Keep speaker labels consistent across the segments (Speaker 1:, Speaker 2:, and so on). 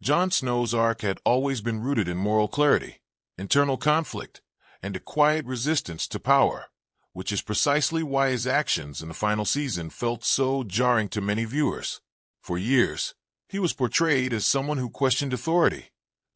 Speaker 1: Jon Snow's arc had always been rooted in moral clarity, internal conflict, and a quiet resistance to power, which is precisely why his actions in the final season felt so jarring to many viewers. For years, he was portrayed as someone who questioned authority,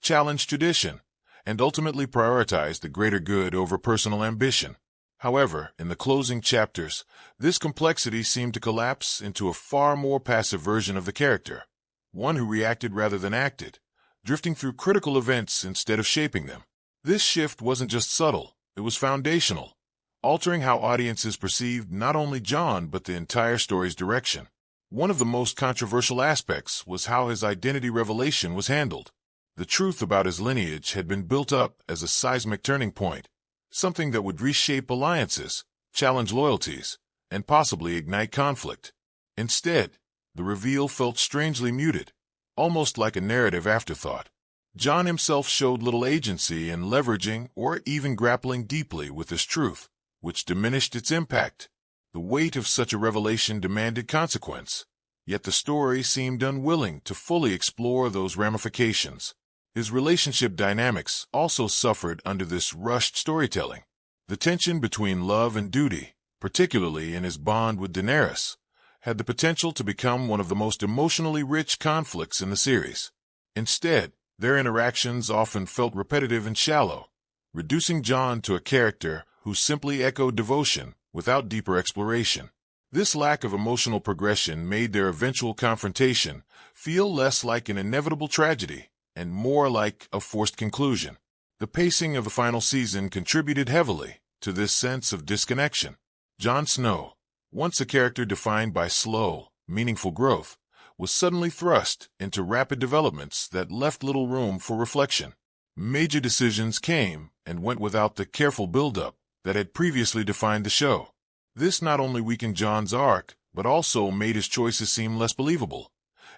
Speaker 1: challenged tradition, and ultimately prioritized the greater good over personal ambition. However, in the closing chapters, this complexity seemed to collapse into a far more passive version of the character, one who reacted rather than acted, drifting through critical events instead of shaping them. This shift wasn't just subtle, it was foundational, altering how audiences perceived not only Jon but the entire story's direction. One of the most controversial aspects was how his identity revelation was handled. The truth about his lineage had been built up as a seismic turning point, something that would reshape alliances, challenge loyalties, and possibly ignite conflict. Instead, the reveal felt strangely muted, almost like a narrative afterthought. Jon himself showed little agency in leveraging or even grappling deeply with this truth, which diminished its impact. The weight of such a revelation demanded consequence, yet the story seemed unwilling to fully explore those ramifications. His relationship dynamics also suffered under this rushed storytelling. The tension between love and duty, particularly in his bond with Daenerys, had the potential to become one of the most emotionally rich conflicts in the series. Instead, their interactions often felt repetitive and shallow, reducing Jon to a character who simply echoed devotion without deeper exploration. This lack of emotional progression made their eventual confrontation feel less like an inevitable tragedy and more like a forced conclusion. The pacing of the final season contributed heavily to this sense of disconnection. Jon Snow, once a character defined by slow, meaningful growth, was suddenly thrust into rapid developments that left little room for reflection. Major decisions came and went without the careful build-up that had previously defined the show. This not only weakened Jon's arc, but also made his choices seem less believable,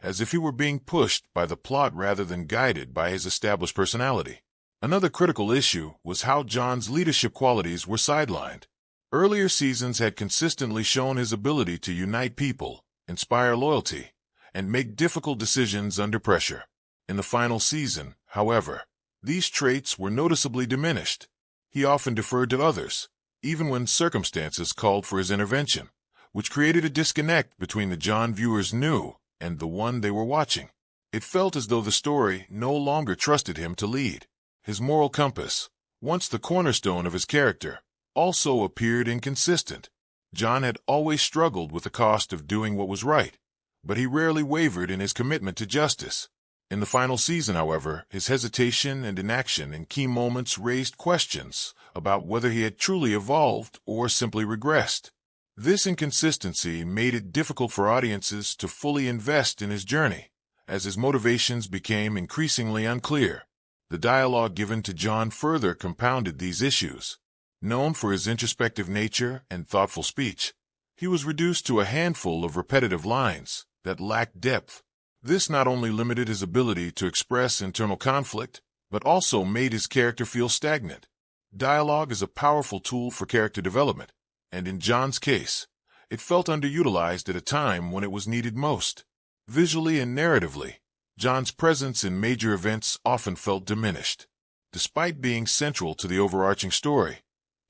Speaker 1: as if he were being pushed by the plot rather than guided by his established personality. Another critical issue was how Jon's leadership qualities were sidelined. Earlier seasons had consistently shown his ability to unite people, inspire loyalty, and make difficult decisions under pressure. In the final season, however, these traits were noticeably diminished. He often deferred to others, even when circumstances called for his intervention, which created a disconnect between the Jon viewers knew and the one they were watching. It felt as though the story no longer trusted him to lead. His moral compass, once the cornerstone of his character, also appeared inconsistent. Jon had always struggled with the cost of doing what was right, but he rarely wavered in his commitment to justice. In the final season, however, his hesitation and inaction in key moments raised questions about whether he had truly evolved or simply regressed. This inconsistency made it difficult for audiences to fully invest in his journey, as his motivations became increasingly unclear. The dialogue given to Jon further compounded these issues. Known for his introspective nature and thoughtful speech, he was reduced to a handful of repetitive lines that lacked depth. This not only limited his ability to express internal conflict, but also made his character feel stagnant. Dialogue is a powerful tool for character development, and in Jon's case, it felt underutilized at a time when it was needed most. Visually and narratively, Jon's presence in major events often felt diminished. Despite being central to the overarching story,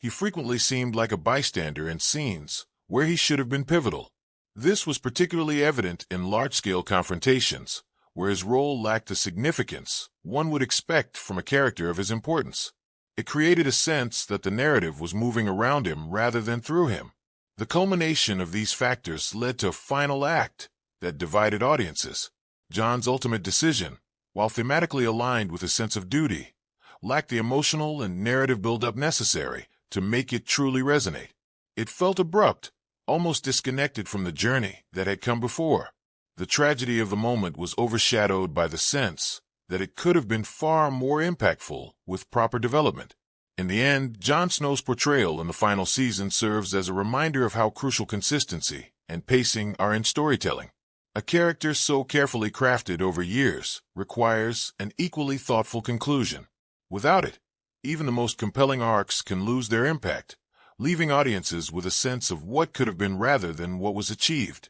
Speaker 1: he frequently seemed like a bystander in scenes where he should have been pivotal. This was particularly evident in large-scale confrontations, where his role lacked the significance one would expect from a character of his importance. It created a sense that the narrative was moving around him rather than through him. The culmination of these factors led to a final act that divided audiences. Jon's ultimate decision, while thematically aligned with a sense of duty, lacked the emotional and narrative build-up necessary to make it truly resonate. It felt abrupt, almost disconnected from the journey that had come before. The tragedy of the moment was overshadowed by the sense that it could have been far more impactful with proper development. In the end, Jon Snow's portrayal in the final season serves as a reminder of how crucial consistency and pacing are in storytelling. A character so carefully crafted over years requires an equally thoughtful conclusion. Without it, even the most compelling arcs can lose their impact, leaving audiences with a sense of what could have been rather than what was achieved.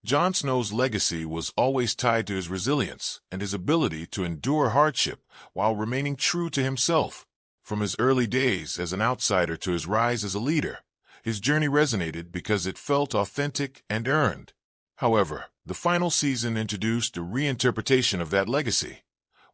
Speaker 1: Jon Snow's legacy was always tied to his resilience and his ability to endure hardship while remaining true to himself. From his early days as an outsider to his rise as a leader, his journey resonated because it felt authentic and earned. However, the final season introduced a reinterpretation of that legacy,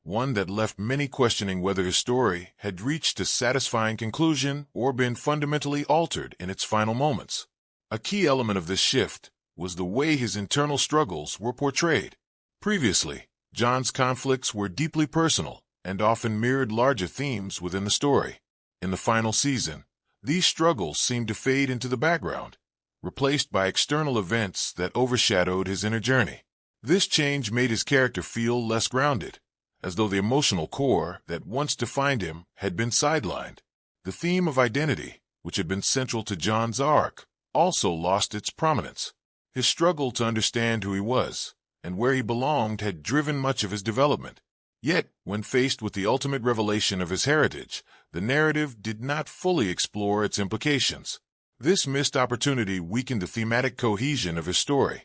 Speaker 1: one that left many questioning whether his story had reached a satisfying conclusion or been fundamentally altered in its final moments. A key element of this shift was the way his internal struggles were portrayed. Previously, Jon's conflicts were deeply personal and often mirrored larger themes within the story. In the final season, these struggles seemed to fade into the background, replaced by external events that overshadowed his inner journey. This change made his character feel less grounded, as though the emotional core that once defined him had been sidelined. The theme of identity, which had been central to Jon's arc, also lost its prominence. His struggle to understand who he was and where he belonged had driven much of his development. Yet, when faced with the ultimate revelation of his heritage, the narrative did not fully explore its implications. This missed opportunity weakened the thematic cohesion of his story,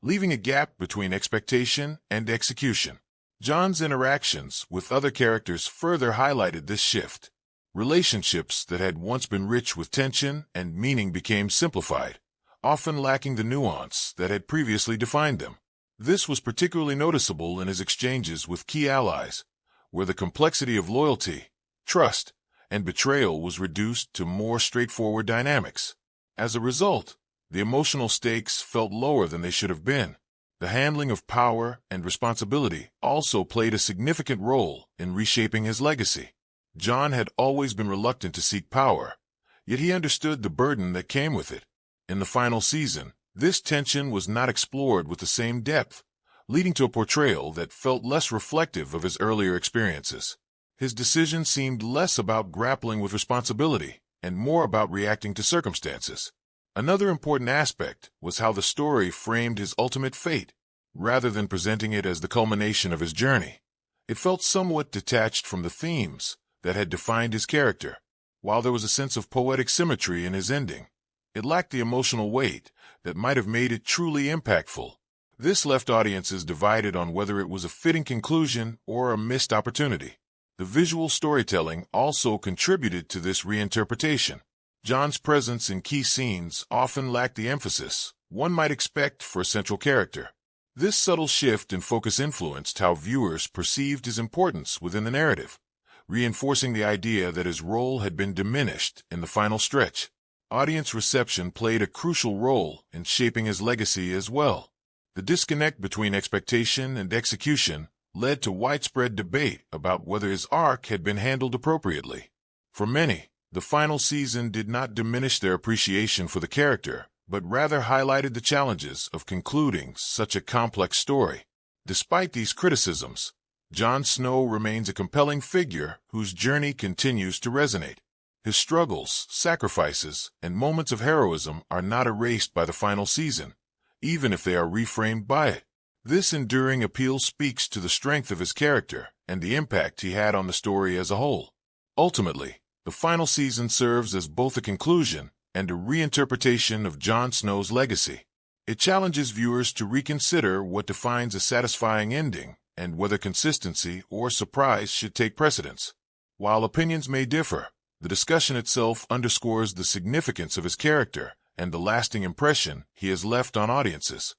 Speaker 1: leaving a gap between expectation and execution. Jon's interactions with other characters further highlighted this shift. Relationships that had once been rich with tension and meaning became simplified, often lacking the nuance that had previously defined them. This was particularly noticeable in his exchanges with key allies, where the complexity of loyalty, trust, and betrayal was reduced to more straightforward dynamics. As a result, the emotional stakes felt lower than they should have been. The handling of power and responsibility also played a significant role in reshaping his legacy. Jon had always been reluctant to seek power, yet he understood the burden that came with it. In the final season, this tension was not explored with the same depth, leading to a portrayal that felt less reflective of his earlier experiences. His decision seemed less about grappling with responsibility and more about reacting to circumstances. Another important aspect was how the story framed his ultimate fate, rather than presenting it as the culmination of his journey. It felt somewhat detached from the themes that had defined his character. While there was a sense of poetic symmetry in his ending, it lacked the emotional weight that might have made it truly impactful. This left audiences divided on whether it was a fitting conclusion or a missed opportunity. The visual storytelling also contributed to this reinterpretation. Jon's presence in key scenes often lacked the emphasis one might expect for a central character. This subtle shift in focus influenced how viewers perceived his importance within the narrative, reinforcing the idea that his role had been diminished in the final stretch. Audience reception played a crucial role in shaping his legacy as well. The disconnect between expectation and execution led to widespread debate about whether his arc had been handled appropriately. For many, the final season did not diminish their appreciation for the character, but rather highlighted the challenges of concluding such a complex story. Despite these criticisms, Jon Snow remains a compelling figure whose journey continues to resonate. His struggles, sacrifices, and moments of heroism are not erased by the final season, even if they are reframed by it. This enduring appeal speaks to the strength of his character and the impact he had on the story as a whole. Ultimately, the final season serves as both a conclusion and a reinterpretation of Jon Snow's legacy. It challenges viewers to reconsider what defines a satisfying ending and whether consistency or surprise should take precedence. While opinions may differ, the discussion itself underscores the significance of his character and the lasting impression he has left on audiences.